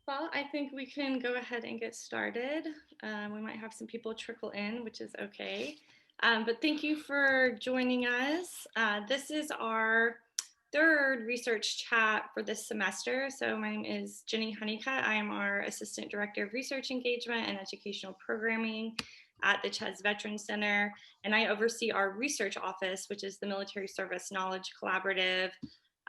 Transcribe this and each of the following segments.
Well, I think we can go ahead and get started. We might have some people trickle in, which is okay. But thank you for joining us. This is our third research chat for this semester. So my name is Jenny Honeycutt. I am our Assistant Director of Research Engagement and Educational Programming at the CHES Veterans Center. And I oversee our research office, which is the Military Service Knowledge Collaborative.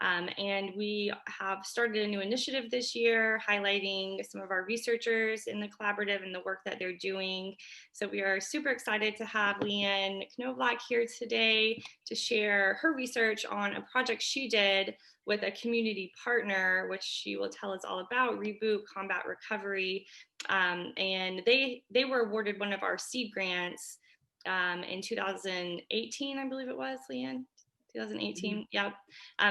And we have started a new initiative this year highlighting some of our researchers in the collaborative and the work that they're doing. So we are super excited to have Leanne Knobloch here today to share her research on a project she did with a community partner, which she will tell us all about, REBOOT Combat Recovery. And they were awarded one of our seed grants in 2018, I believe it was, Leanne. 2018. Yep.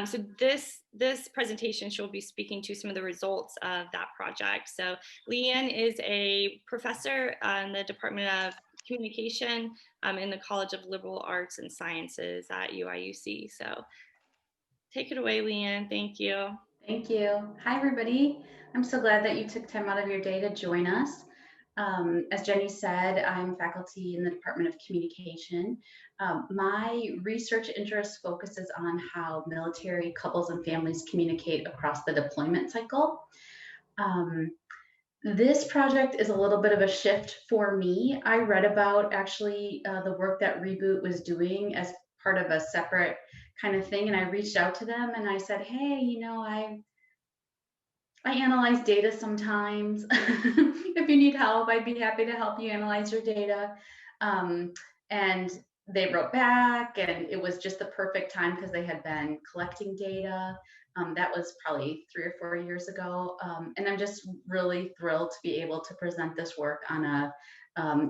So this presentation, she'll be speaking to some of the results of that project. So Leanne is a professor in the Department of Communication in the College of Liberal Arts and Sciences at UIUC. So take it away, Leanne. Thank you. Thank you. Hi, everybody. I'm so glad that you took time out of your day to join us. As Jenny said, I'm faculty in the Department of Communication. My research interest focuses on how military couples and families communicate across the deployment cycle. This project is a little bit of a shift for me. I read about actually the work that REBOOT was doing as part of a separate kind of thing, and I reached out to them and I said, hey, I analyze data sometimes. If you need help, I'd be happy to help you analyze your data. And they wrote back, and it was just the perfect time because they had been collecting data. That was probably 3 or 4 years ago. And I'm just really thrilled to be able to present this work on a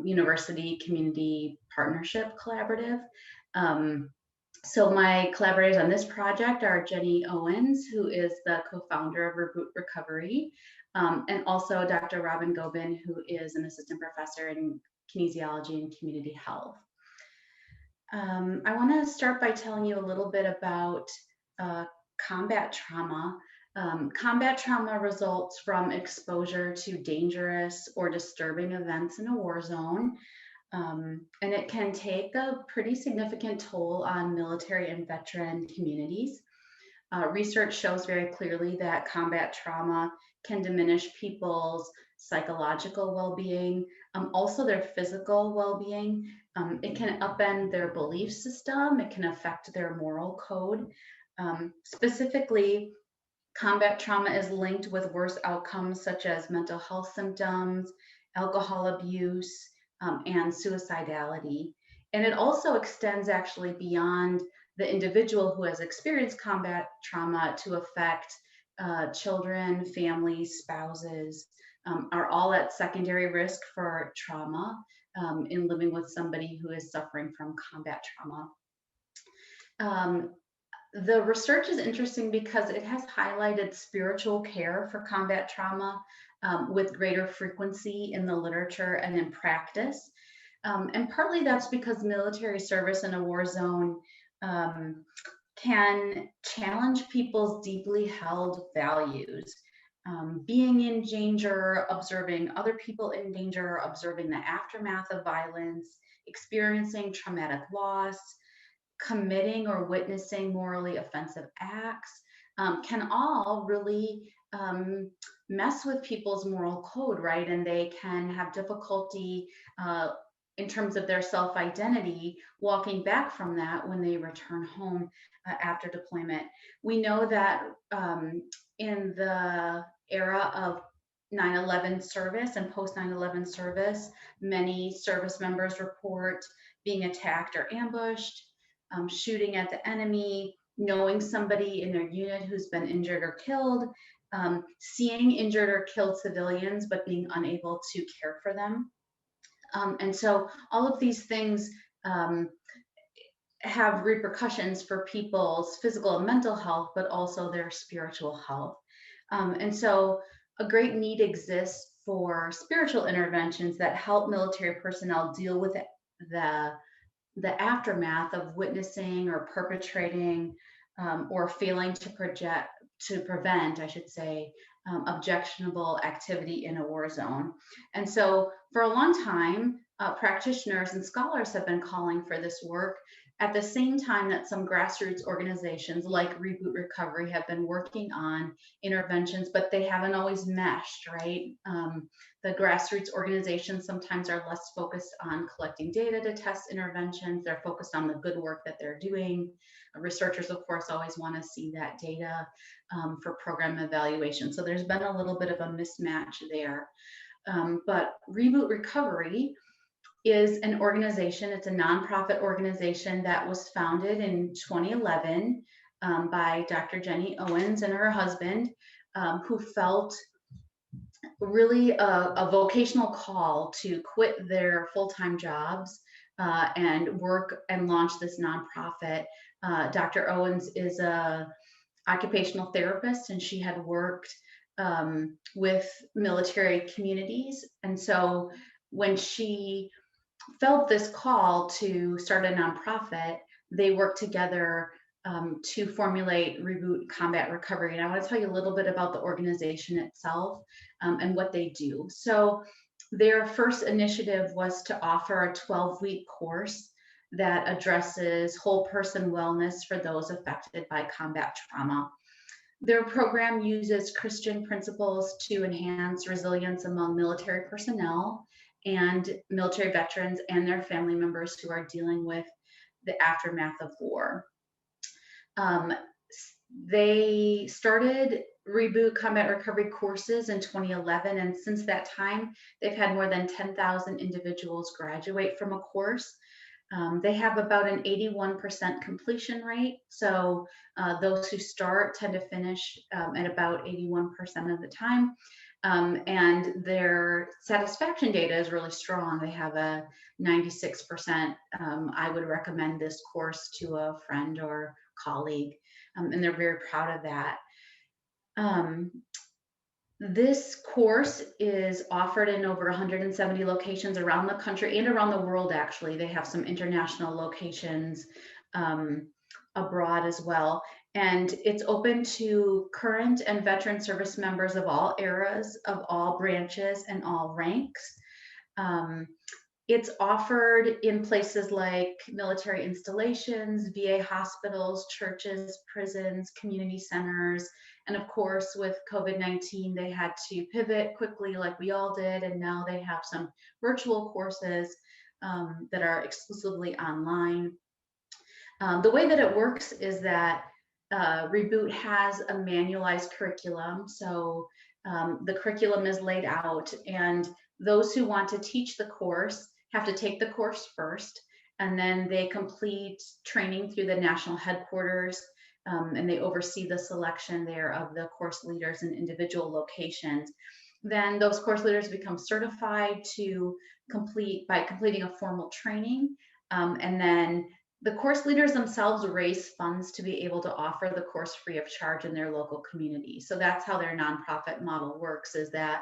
university community partnership collaborative. So my collaborators on this project are Jenny Owens, who is the co-founder of REBOOT Recovery, and also Dr. Robin Gobin, who is an assistant professor in kinesiology and community health. I want to start by telling you a little bit about combat trauma. Combat trauma results from exposure to dangerous or disturbing events in a war zone. And it can take a pretty significant toll on military and veteran communities. Research shows very clearly that combat trauma can diminish people's psychological well-being, also their physical well-being. It can upend their belief system. It can affect their moral code. Specifically, combat trauma is linked with worse outcomes such as mental health symptoms, alcohol abuse, and suicidality. And it also extends actually beyond the individual who has experienced combat trauma to affect children, families, spouses, are all at secondary risk for trauma in living with somebody who is suffering from combat trauma. The research is interesting because it has highlighted spiritual care for combat trauma with greater frequency in the literature and in practice. And partly that's because military service in a war zone can challenge people's deeply held values. Being in danger, observing other people in danger, observing the aftermath of violence, experiencing traumatic loss, committing or witnessing morally offensive acts can all really mess with people's moral code, right? And they can have difficulty in terms of their self-identity walking back from that when they return home after deployment. We know that in the era of 9/11 service and post 9/11 service, many service members report being attacked or ambushed, shooting at the enemy, knowing somebody in their unit who's been injured or killed, seeing injured or killed civilians, but being unable to care for them. And so all of these things have repercussions for people's physical and mental health, but also their spiritual health. And so a great need exists for spiritual interventions that help military personnel deal with the aftermath of witnessing or perpetrating or failing to to prevent, I should say, objectionable activity in a war zone. And so for a long time, practitioners and scholars have been calling for this work at the same time that some grassroots organizations like Reboot Recovery have been working on interventions, but they haven't always meshed, right? The grassroots organizations sometimes are less focused on collecting data to test interventions. They're focused on the good work that they're doing. Researchers, of course, always want to see that data for program evaluation. So there's been a little bit of a mismatch there. But Reboot Recovery is an organization, it's a nonprofit organization that was founded in 2011 by Dr. Jenny Owens and her husband, who felt really a vocational call to quit their full-time jobs and work and launch this nonprofit. Dr. Owens is a occupational therapist, and she had worked with military communities. And so when she felt this call to start a nonprofit, they worked together to formulate Reboot Combat Recovery. And I want to tell you a little bit about the organization itself and what they do. So their first initiative was to offer a 12-week course that addresses whole person wellness for those affected by combat trauma. Their program uses Christian principles to enhance resilience among military personnel and military veterans and their family members who are dealing with the aftermath of war. They started Reboot Combat Recovery courses in 2011, and since that time, they've had more than 10,000 individuals graduate from a course. They have about an 81% completion rate. So those who start tend to finish at about 81% of the time. And their satisfaction data is really strong. They have a 96%. I would recommend this course to a friend or colleague, and they're very proud of that. This course is offered in over 170 locations around the country and around the world, actually. They have some international locations abroad as well. And it's open to current and veteran service members of all eras, of all branches, and all ranks. It's offered in places like military installations, VA hospitals, churches, prisons, community centers. And of course, with COVID-19, they had to pivot quickly like we all did. And now they have some virtual courses that are exclusively online. The way that it works is that Reboot has a manualized curriculum. So the curriculum is laid out, and those who want to teach the course have to take the course first, and then they complete training through the national headquarters, and they oversee the selection there of the course leaders in individual locations. Then those course leaders become certified to complete by completing a formal training, and then the course leaders themselves raise funds to be able to offer the course free of charge in their local community. So that's how their nonprofit model works, is that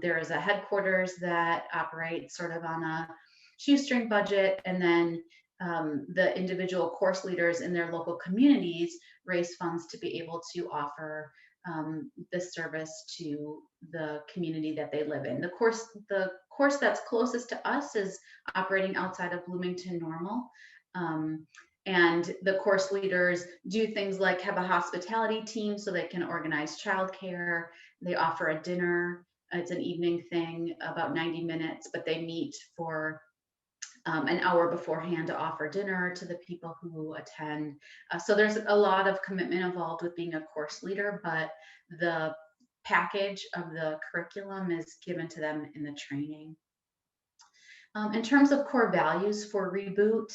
there is a headquarters that operates sort of on a shoestring budget, and then the individual course leaders in their local communities raise funds to be able to offer this service to the community that they live in. The course that's closest to us is operating outside of Bloomington Normal. And the course leaders do things like have a hospitality team so they can organize childcare. They offer a dinner. It's an evening thing, about 90 minutes, but they meet for an hour beforehand to offer dinner to the people who attend. So there's a lot of commitment involved with being a course leader, but the package of the curriculum is given to them in the training. In terms of core values for Reboot,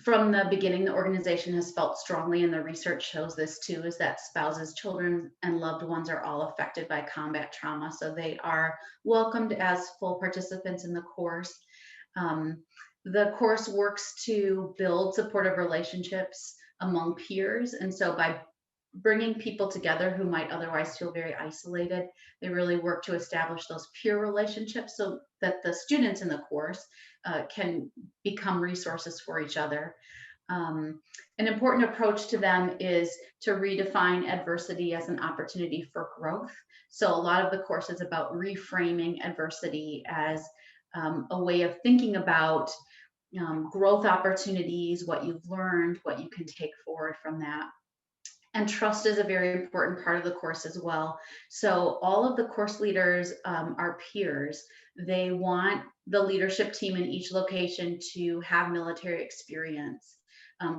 from the beginning, the organization has felt strongly, and the research shows this too, is that spouses, children, and loved ones are all affected by combat trauma. So they are welcomed as full participants in the course. The course works to build supportive relationships among peers. And so by bringing people together who might otherwise feel very isolated, they really work to establish those peer relationships so that the students in the course can become resources for each other. An important approach to them is to redefine adversity as an opportunity for growth. So a lot of the course is about reframing adversity as a way of thinking about growth opportunities, what you've learned, what you can take forward from that. And trust is a very important part of the course as well. So all of the course leaders are peers. They want the leadership team in each location to have military experience,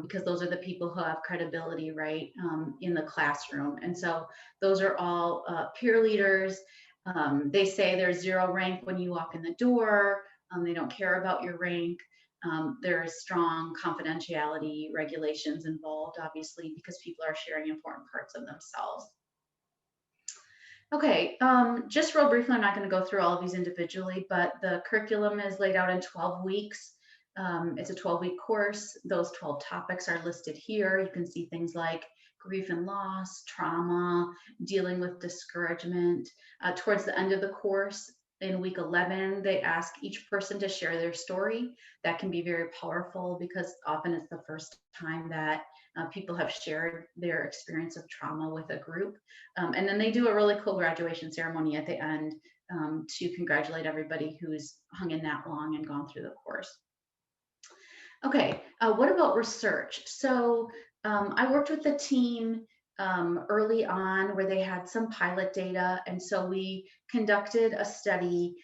because those are the people who have credibility, right, in the classroom. And so those are all peer leaders. They say there's zero rank when you walk in the door. They don't care about your rank. There's strong confidentiality regulations involved, obviously, because people are sharing important parts of themselves. Okay, just real briefly, I'm not going to go through all of these individually, but the curriculum is laid out in 12 weeks. It's a 12-week course. Those 12 topics are listed here. You can see things like grief and loss, trauma, dealing with discouragement. Towards the end of the course, in week 11, they ask each person to share their story. That can be very powerful because often it's the first time that people have shared their experience of trauma with a group. And then they do a really cool graduation ceremony at the end to congratulate everybody who's hung in that long and gone through the course. Okay, what about research? So I worked with the team early on where they had some pilot data. And so we conducted a study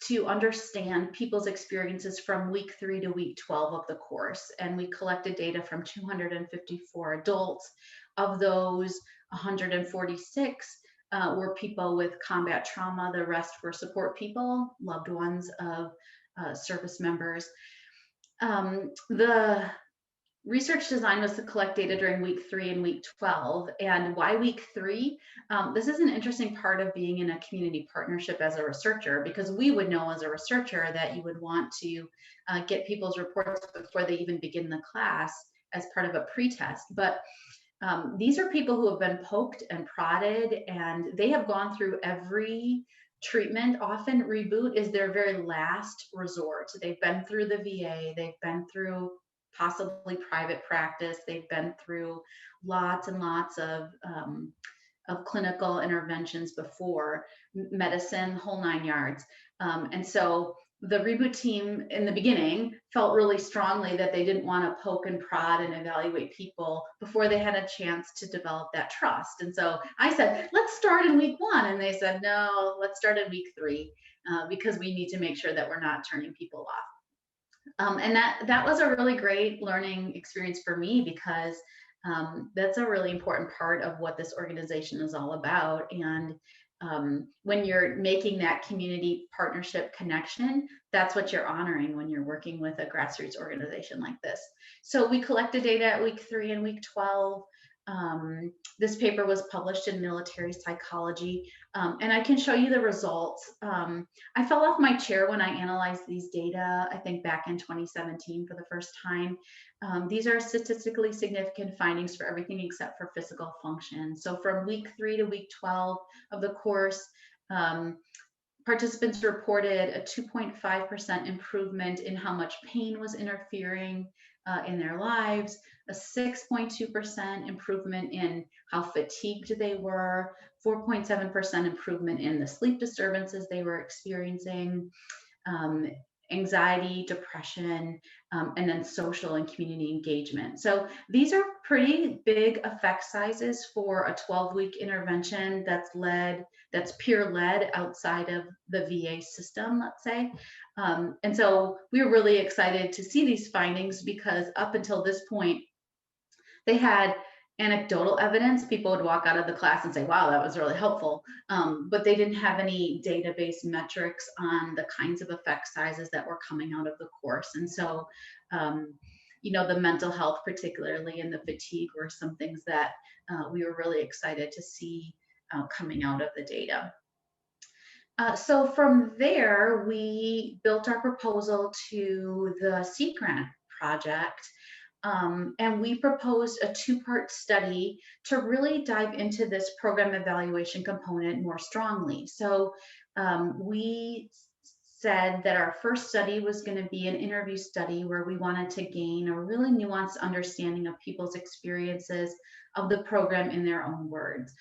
to understand people's experiences from week 3 to week 12 of the course. And we collected data from 254 adults. Of those, 146 were people with combat trauma. The rest were support people, loved ones of service members. The research design was to collect data during week 3 and week 12. And why week 3? This is an interesting part of being in a community partnership as a researcher, because we would know as a researcher that you would want to get people's reports before they even begin the class as part of a pretest. But these are people who have been poked and prodded, and they have gone through every treatment. Often REBOOT is their very last resort. They've been through the VA, they've been through possibly private practice, they've been through lots and lots of clinical interventions before, medicine, whole 9 yards. And so the REBOOT team in the beginning felt really strongly that they didn't want to poke and prod and evaluate people before they had a chance to develop that trust. And so I said, let's start in week 1. And they said, no, let's start in week 3 because we need to make sure that we're not turning people off. And that was a really great learning experience for me, because that's a really important part of what this organization is all about. And when you're making that community partnership connection, that's what you're honoring when you're working with a grassroots organization like this. So we collected data at week 3 and week 12. This paper was published in Military Psychology, and I can show you the results. I fell off my chair when I analyzed these data, I think back in 2017 for the first time. These are statistically significant findings for everything except for physical function. So from week 3 to week 12 of the course, participants reported a 2.5% improvement in how much pain was interfering in their lives, a 6.2% improvement in how fatigued they were, 4.7% improvement in the sleep disturbances they were experiencing, anxiety, depression, and then social and community engagement. So these are pretty big effect sizes for a 12-week intervention that's peer-led outside of the VA system, let's say. And so we were really excited to see these findings, because up until this point, they had anecdotal evidence. People would walk out of the class and say, wow, that was really helpful. But they didn't have any database metrics on the kinds of effect sizes that were coming out of the course. And so, the mental health particularly and the fatigue were some things that we were really excited to see coming out of the data. So from there, we built our proposal to the Sea Grant project. And we proposed a 2-part study to really dive into this program evaluation component more strongly. So we said that our first study was going to be an interview study where we wanted to gain a really nuanced understanding of people's experiences of the program in their own words.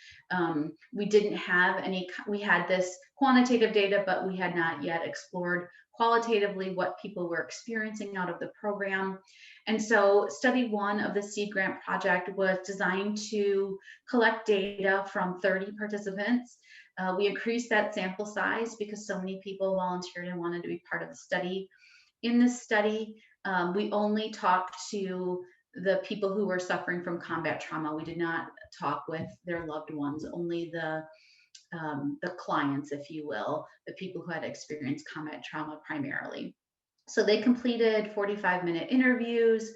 We didn't have any, we had this quantitative data, but we had not yet explored qualitatively what people were experiencing out of the program. And so study one of the Seed Grant project was designed to collect data from 30 participants. We increased that sample size because so many people volunteered and wanted to be part of the study. In this study, we only talked to the people who were suffering from combat trauma. We did not talk with their loved ones, only the clients, if you will, the people who had experienced combat trauma primarily. So they completed 45-minute interviews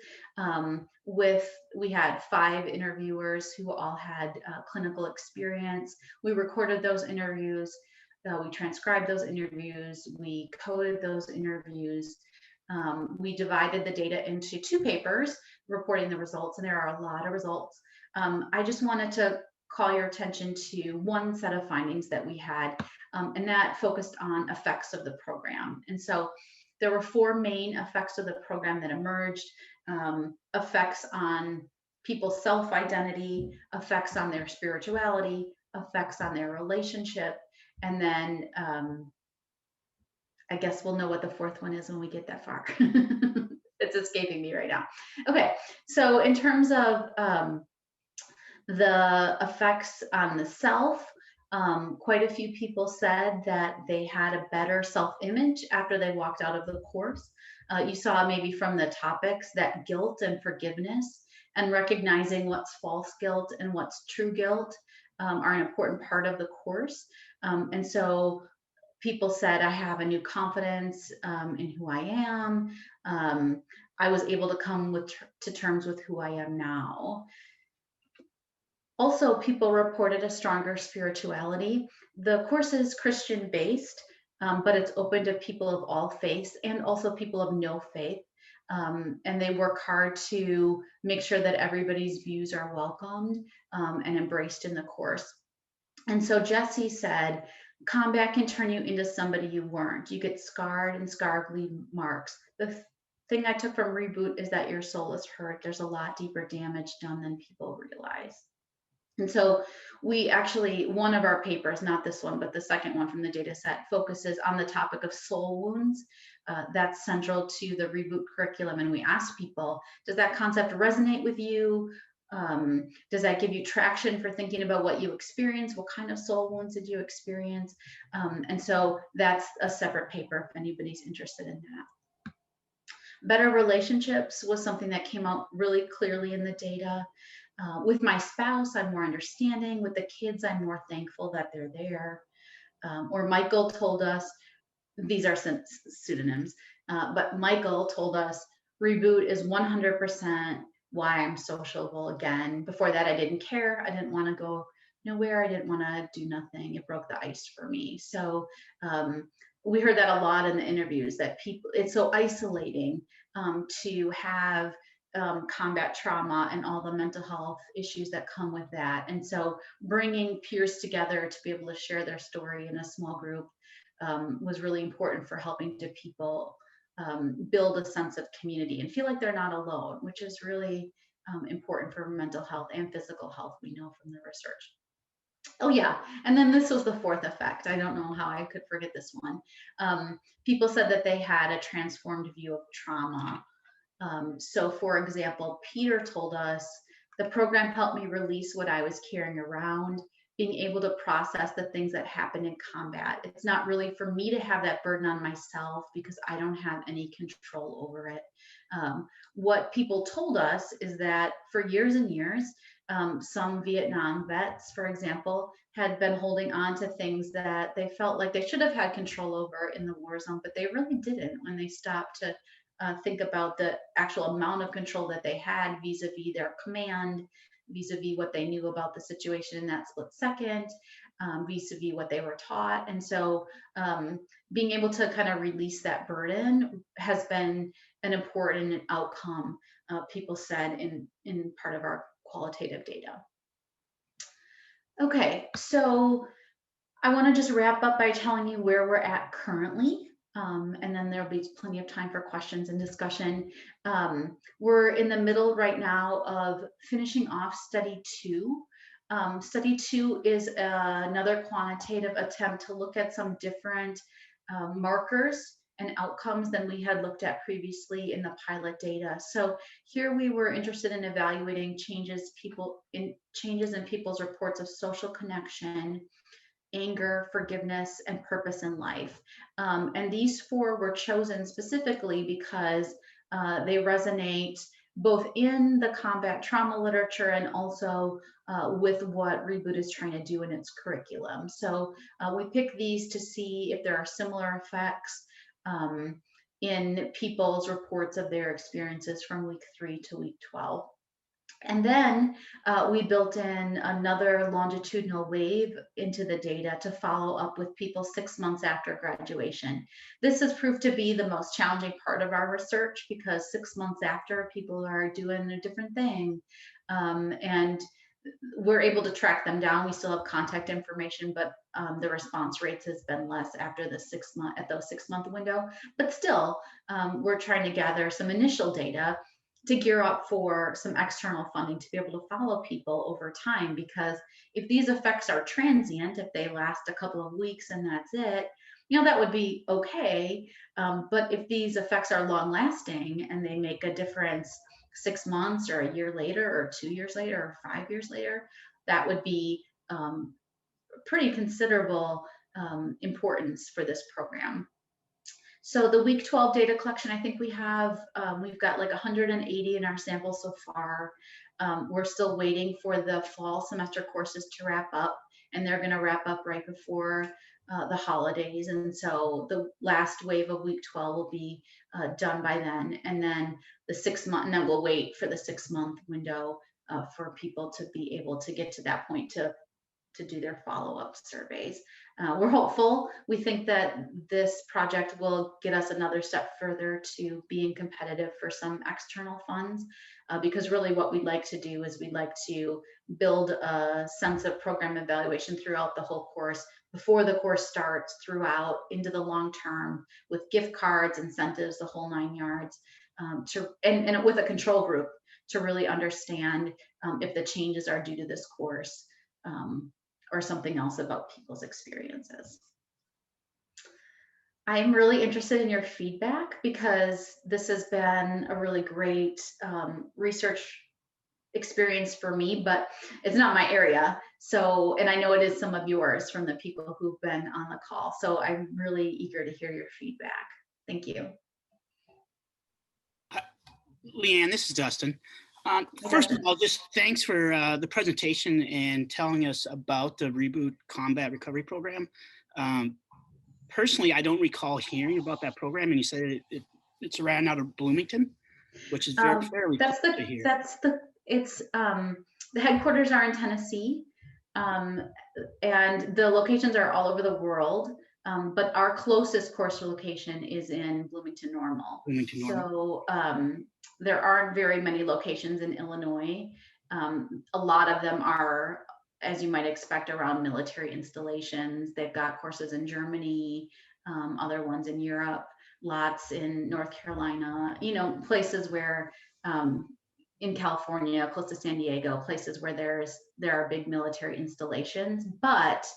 we had 5 interviewers who all had clinical experience. We recorded those interviews, we transcribed those interviews, we coded those interviews. We divided the data into 2 papers reporting the results, and there are a lot of results. I just wanted to call your attention to one set of findings that we had, and that focused on effects of the program. And so there were 4 main effects of the program that emerged: effects on people's self-identity, effects on their spirituality, effects on their relationship, and then I guess we'll know what the 4th one is when we get that far. It's escaping me right now. Okay, so in terms of the effects on the self, quite a few people said that they had a better self-image after they walked out of the course. You saw maybe from the topics that guilt and forgiveness and recognizing what's false guilt and what's true guilt are an important part of the course. And so people said, I have a new confidence in who I am. I was able to come to terms with who I am now. Also, people reported a stronger spirituality. The course is Christian-based, but it's open to people of all faiths and also people of no faith. And they work hard to make sure that everybody's views are welcomed and embraced in the course. And so Jesse said, combat can turn you into somebody you weren't. You get scarred and scarred leave marks. The thing I took from REBOOT is that your soul is hurt. There's a lot deeper damage done than people realize. And so we actually, one of our papers, not this one, but the second one from the data set, focuses on the topic of soul wounds. That's central to the REBOOT curriculum. And we ask people, does that concept resonate with you? Does that give you traction for thinking about what you experience? What kind of soul wounds did you experience? And so that's a separate paper if anybody's interested in that. Better relationships was something that came out really clearly in the data. With my spouse, I'm more understanding. With the kids, I'm more thankful that they're there. Or Michael told us, these are pseudonyms, but Michael told us, REBOOT is 100% why I'm sociable again. Before that, I didn't care. I didn't want to go nowhere. I didn't want to do nothing. It broke the ice for me. So we heard that a lot in the interviews, that people, it's so isolating to have combat trauma and all the mental health issues that come with that. And so bringing peers together to be able to share their story in a small group was really important for helping to people build a sense of community and feel like they're not alone, which is really important for mental health and physical health, we know from the research. Oh yeah, and then this was the 4th effect. I don't know how I could forget this one. People said that they had a transformed view of trauma. So for example, Peter told us, the program helped me release what I was carrying around, being able to process the things that happened in combat. It's not really for me to have that burden on myself because I don't have any control over it. What people told us is that for years and years, some Vietnam vets, for example, had been holding on to things that they felt like they should have had control over in the war zone, but they really didn't when they stopped to think about the actual amount of control that they had vis-a-vis their command, vis-a-vis what they knew about the situation in that split second, vis-a-vis what they were taught. And so being able to kind of release that burden has been an important outcome, people said in part of our qualitative data. Okay, so I want to just wrap up by telling you where we're at currently. And then there'll be plenty of time for questions and discussion. We're in the middle right now of finishing off study 2. Study 2 is another quantitative attempt to look at some different markers and outcomes than we had looked at previously in the pilot data. So here we were interested in evaluating changes in people's reports of social connection, anger, forgiveness, and purpose in life. And these 4 were chosen specifically because they resonate both in the combat trauma literature and also with what REBOOT is trying to do in its curriculum. So we picked these to see if there are similar effects in people's reports of their experiences from week 3 to week 12. And then we built in another longitudinal wave into the data to follow up with people 6 months after graduation. This has proved to be the most challenging part of our research because 6 months after, people are doing a different thing. And we're able to track them down. We still have contact information, but the response rates has been less after the 6 month at those 6 month window. But still, we're trying to gather some initial data to gear up for some external funding to be able to follow people over time. Because if these effects are transient, if they last a couple of weeks and that's it, that would be okay. But if these effects are long lasting and they make a difference 6 months or a year later or 2 years later or 5 years later, that would be pretty considerable importance for this program. So the week 12 data collection, I think we've got like 180 in our sample so far. We're still waiting for the fall semester courses to wrap up, and they're going to wrap up right before the holidays. And so the last wave of week 12 will be done by then. And then the 6 month, and then we'll wait for the 6 month window for people to be able to get to that point to do their follow-up surveys. We're hopeful. We think that this project will get us another step further to being competitive for some external funds, because really what we'd like to do is we'd like to build a sense of program evaluation throughout the whole course, before the course starts, throughout, into the long term, with gift cards, incentives, the whole 9 yards, and with a control group to really understand if the changes are due to this course or something else about people's experiences. I'm really interested in your feedback because this has been a really great research experience for me, but it's not my area. So, and I know it is some of yours from the people who've been on the call. So I'm really eager to hear your feedback. Thank you. Leanne, this is Dustin. First of all, just thanks for the presentation and telling us about the REBOOT Combat Recovery Program. Personally, I don't recall hearing about that program, and you said it's around out of Bloomington, which is fairly close to here. The headquarters are in Tennessee, and the locations are all over the world. But our closest course location is in Bloomington Normal. So there aren't very many locations in Illinois. A lot of them are, as you might expect, around military installations. They've got courses in Germany, other ones in Europe, lots in North Carolina, places where, in California, close to San Diego, places where there are big military installations. But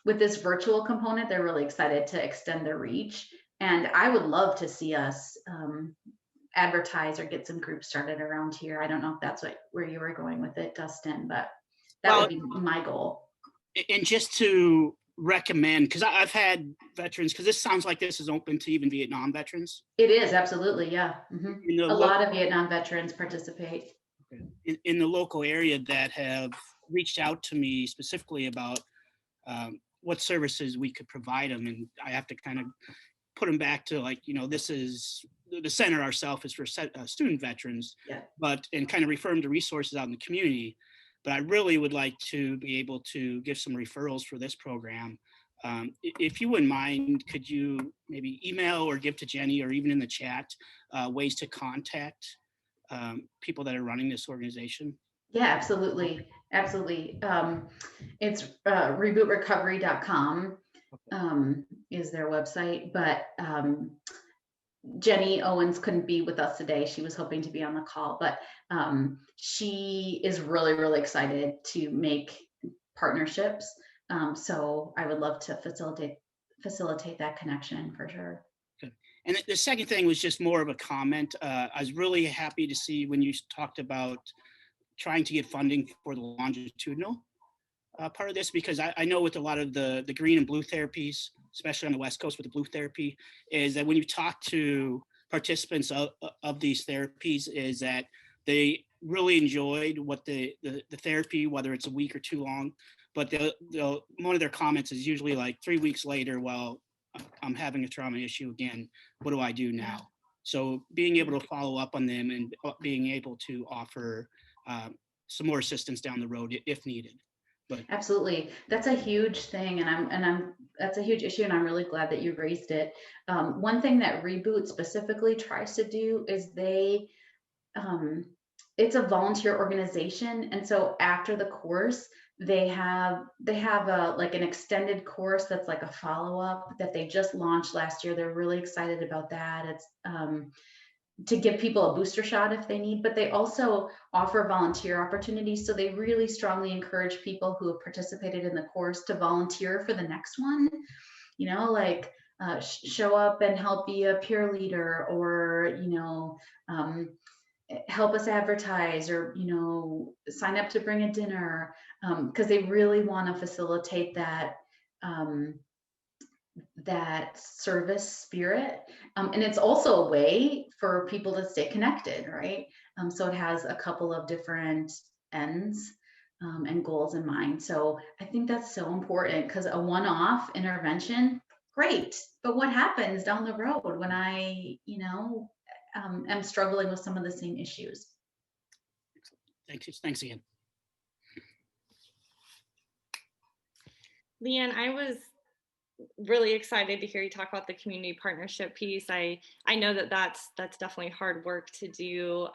with this virtual component, they're really excited to extend their reach. And I would love to see us advertise or get some groups started around here. I don't know if that's where you were going with it, Dustin, but that would be my goal. And just to recommend, because I've had veterans, because this sounds like this is open to even Vietnam veterans. It is, absolutely, yeah. Mm-hmm. A lot of Vietnam veterans participate. In the local area that have reached out to me specifically about what services we could provide them, and I have to kind of put them back to this is the center ourselves is for student veterans, and kind of refer them to resources out in the community. But I really would like to be able to give some referrals for this program. If you wouldn't mind, could you maybe email or give to Jenny or even in the chat ways to contact people that are running this organization? Yeah, absolutely. Absolutely. It's rebootrecovery.com. is their website, but Jenny Owens couldn't be with us today. She was hoping to be on the call, but she is really, really excited to make partnerships. So I would love to facilitate that connection for sure. Good. And the second thing was just more of a comment. I was really happy to see when you talked about trying to get funding for the longitudinal part of this, because I know with a lot of the green and blue therapies, especially on the West Coast with the blue therapy, is that when you talk to participants of these therapies, is that they really enjoyed what the therapy, whether it's a week or too long, but they'll one of their comments is usually like 3 weeks later, well, I'm having a trauma issue again. What do I do now? So being able to follow up on them and being able to offer some more assistance down the road if needed. But absolutely, that's a huge thing, and that's a huge issue, and I'm really glad that you raised it. One thing that Reboot specifically tries to do is it's a volunteer organization, and so after the course, they have a like an extended course that's like a follow-up that they just launched last year. They're really excited about that. It's to give people a booster shot if they need, but they also offer volunteer opportunities. So they really strongly encourage people who have participated in the course to volunteer for the next one, like show up and help be a peer leader, or, help us advertise, or, sign up to bring a dinner, because they really want to facilitate that that service spirit. And it's also a way for people to stay connected, right? So it has a couple of different ends and goals in mind. So I think that's so important, because a one-off intervention, great. But what happens down the road when I, am struggling with some of the same issues? Thanks again. Leanne, I was really excited to hear you talk about the community partnership piece. I know that's definitely hard work to do.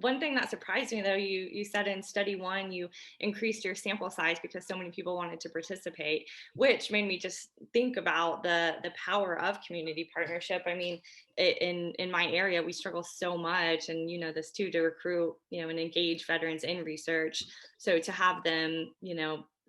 One thing that surprised me, though, you said in study 1 you increased your sample size because so many people wanted to participate, which made me just think about the power of community partnership. I mean, in my area, we struggle so much, and this too, to recruit and engage veterans in research. So to have them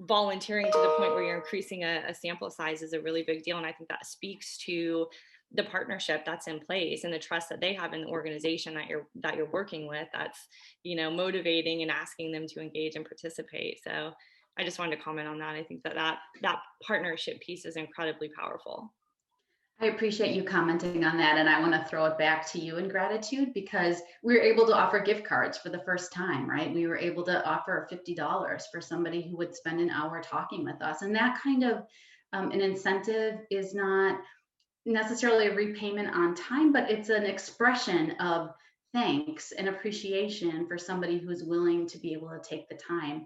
volunteering to the point where you're increasing a sample size is a really big deal. And I think that speaks to the partnership that's in place and the trust that they have in the organization that you're working with, that's motivating and asking them to engage and participate. So I just wanted to comment on that. I think that partnership piece is incredibly powerful. I appreciate you commenting on that, and I want to throw it back to you in gratitude, because we were able to offer gift cards for the first time, right? We were able to offer $50 for somebody who would spend an hour talking with us, and that kind of an incentive is not necessarily a repayment on time, but it's an expression of thanks and appreciation for somebody who's willing to be able to take the time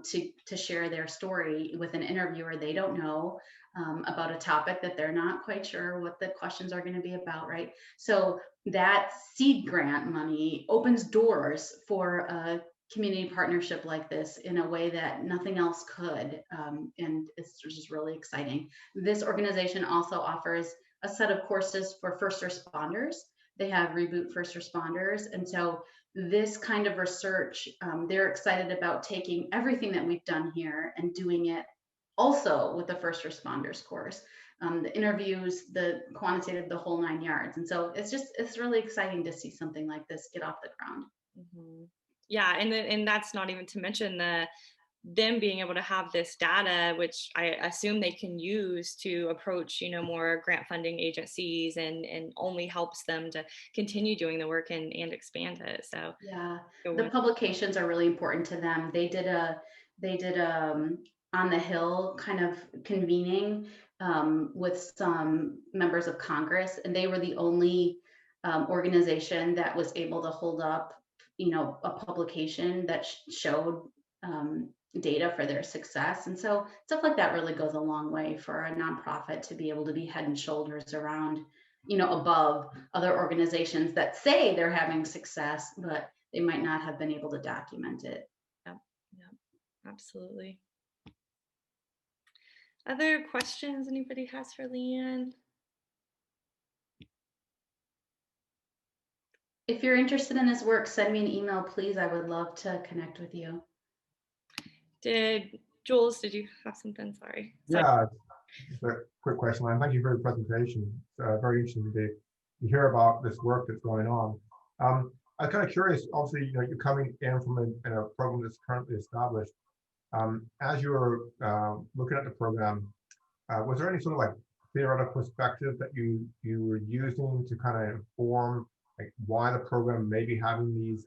to share their story with an interviewer they don't know, about a topic that they're not quite sure what the questions are going to be about, right? So that seed grant money opens doors for a community partnership like this in a way that nothing else could, and it's just really exciting. This organization also offers a set of courses for first responders. They have Reboot First Responders, and so this kind of research, they're excited about taking everything that we've done here and doing it also with the first responders course, the interviews, the quantitative, the whole 9 yards. And so it's really exciting to see something like this get off the ground. Mm-hmm. Yeah, and that's not even to mention them being able to have this data, which I assume they can use to approach more grant funding agencies, and only helps them to continue doing the work and expand it. So yeah, the publications are really important to them. They did on the Hill kind of convening with some members of Congress, and they were the only organization that was able to hold up a publication that showed data for their success. And so stuff like that really goes a long way for a nonprofit to be able to be head and shoulders around, above other organizations that say they're having success, but they might not have been able to document it. Yeah, absolutely. Other questions anybody has for Leanne? If you're interested in his work, send me an email, please. I would love to connect with you. Jules, did you have something? Sorry. Yeah, just a quick question, Leanne. Thank you for your presentation. It's very interesting to hear about this work that's going on. I'm kind of curious, obviously, you're coming in from a program that's currently established. As you were looking at the program, was there any sort of like theoretical perspective that you were using to kind of inform like why the program may be having these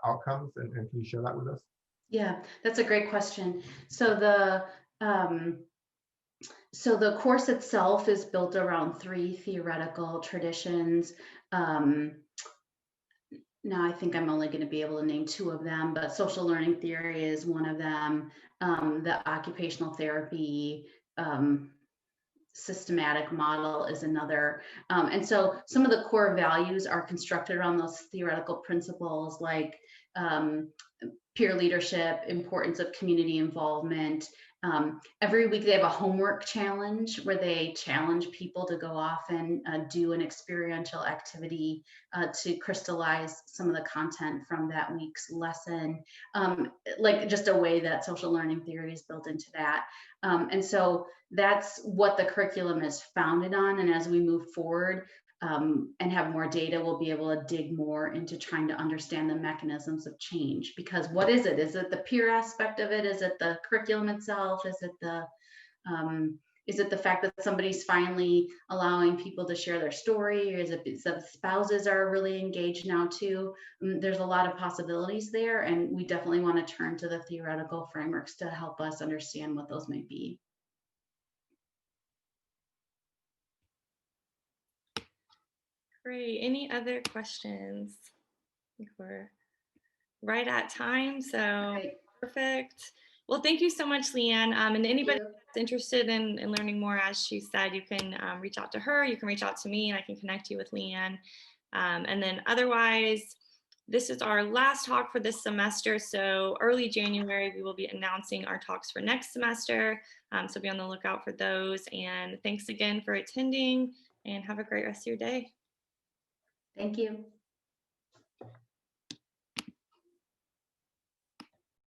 outcomes? And can you share that with us? Yeah, that's a great question. So the course itself is built around 3 theoretical traditions. Now I think I'm only going to be able to name 2 of them, but social learning theory is one of them. The occupational therapy systematic model is another. And so some of the core values are constructed around those theoretical principles, like peer leadership, importance of community involvement. Every week they have a homework challenge where they challenge people to go off and do an experiential activity to crystallize some of the content from that week's lesson, like just a way that social learning theory is built into that. And so that's what the curriculum is founded on. And as we move forward, and have more data, we'll be able to dig more into trying to understand the mechanisms of change. Because what is it? Is it the peer aspect of it? Is it the curriculum itself? Is it the fact that somebody's finally allowing people to share their story? Or is it that spouses are really engaged now too? There's a lot of possibilities there, and we definitely want to turn to the theoretical frameworks to help us understand what those may be. Great. Any other questions? I think we're right at time, so perfect. Well, thank you so much, Leanne. And anybody that's interested in learning more, as she said, you can reach out to her. You can reach out to me, and I can connect you with Leanne. And then otherwise, this is our last talk for this semester. So early January, we will be announcing our talks for next semester. So be on the lookout for those. And thanks again for attending, and have a great rest of your day. Thank you.